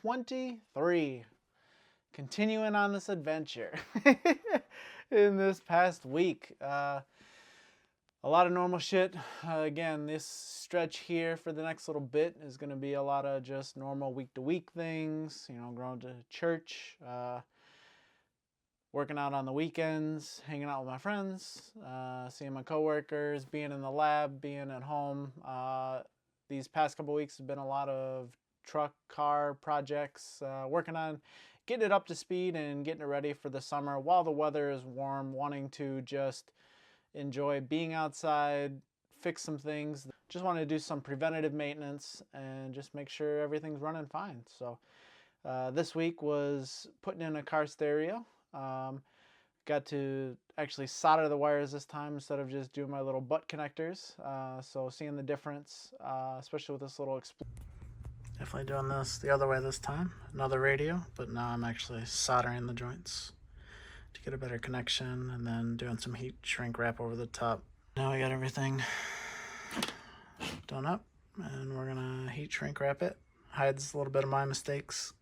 23. Continuing on this adventure in this past week. A lot of normal shit. Again, this stretch here for the next little bit is going to be a lot of just normal week-to-week things. You know, going to church, working out on the weekends, hanging out with my friends, seeing my coworkers, being in the lab, being at home. These past couple weeks have been a lot of truck, car projects, working on getting it up to speed and getting it ready for the summer while the weather is warm, wanting to just enjoy being outside, fix some things. Just want to do some preventative maintenance and just make sure everything's running fine. So this week was putting in a car stereo. Got to actually solder the wires this time instead of just doing my little butt connectors. So seeing the difference, especially with this little Definitely doing this the other way this time. Another radio, but now I'm actually soldering the joints to get a better connection and then doing some heat shrink wrap over the top. Now I got everything done up and we're gonna heat shrink wrap it. Hides a little bit of my mistakes,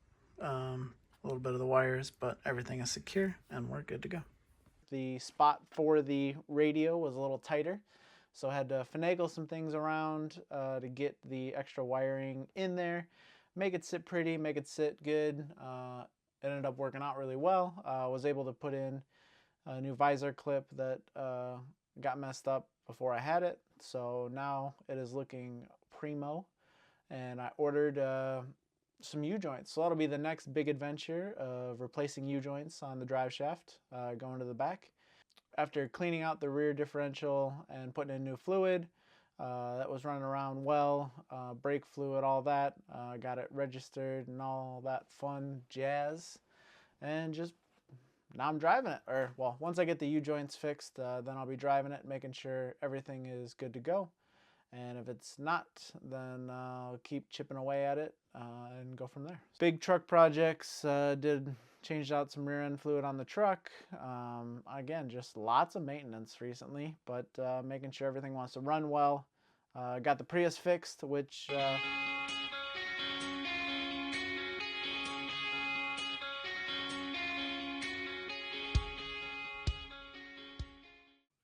a little bit of the wires, but everything is secure and we're good to go. The spot for the radio was a little tighter, so I had to finagle some things around to get the extra wiring in there, make it sit pretty, make it sit good. It ended up working out really well. Was able to put in a new visor clip that got messed up before I had it, so now it is looking primo. And I ordered some U-joints, so that'll be the next big adventure of replacing U-joints on the drive shaft going to the back. After cleaning out the rear differential and putting in new fluid, that was running around well, brake fluid, all that, got it registered and all that fun jazz, and just now I'm driving it. Or well, once I get the U-joints fixed, then I'll be driving it, making sure everything is good to go. And if it's not, then I'll keep chipping away at it and go from there. Big truck projects, changed out some rear end fluid on the truck. Again, just lots of maintenance recently, but making sure everything wants to run well. Got the Prius fixed, which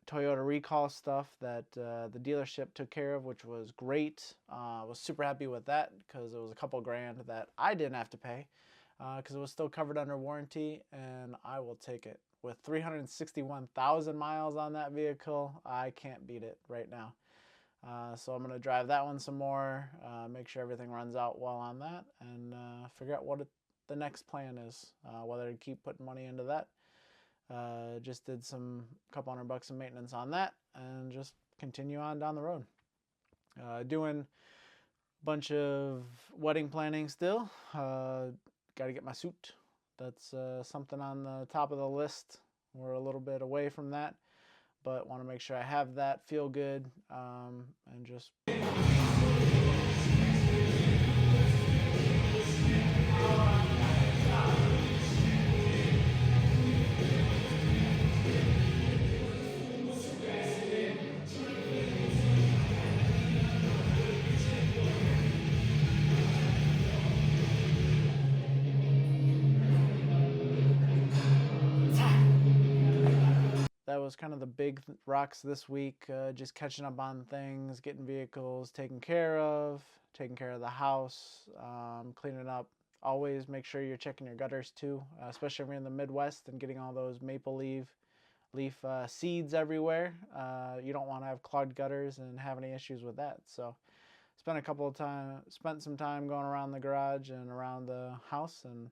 Toyota recall stuff that the dealership took care of, which was great. Was super happy with that because it was a couple grand that I didn't have to pay because it was still covered under warranty, and I will take it. With 361,000 miles on that vehicle, I can't beat it right now. So I'm going to drive that one some more, make sure everything runs out well on that, and figure out what the next plan is, whether to keep putting money into that. Just did some couple $100 of maintenance on that and just continue on down the road. Doing a bunch of wedding planning still. Got to get my suit. That's something on the top of the list. We're a little bit away from that, but want to make sure I have that, feel good, and just that was kind of the big rocks this week, just catching up on things, getting vehicles taken care of the house, cleaning up. Always make sure you're checking your gutters too, especially if you're in the Midwest and getting all those maple leaf seeds everywhere. You don't want to have clogged gutters and have any issues with that. So spent some time going around the garage and around the house and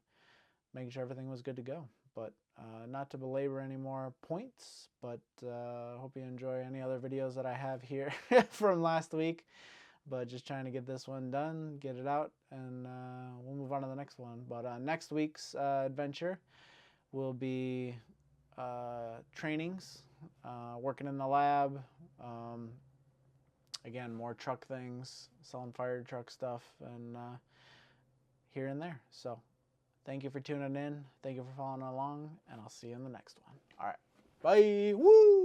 making sure everything was good to go. But not to belabor any more points, but hope you enjoy any other videos that I have here from last week. But just trying to get this one done, get it out, and we'll move on to the next one. But next week's adventure will be trainings, working in the lab, again, more truck things, selling fire truck stuff, and here and there. So thank you for tuning in. Thank you for following along, and I'll see you in the next one. All right. Bye. Woo!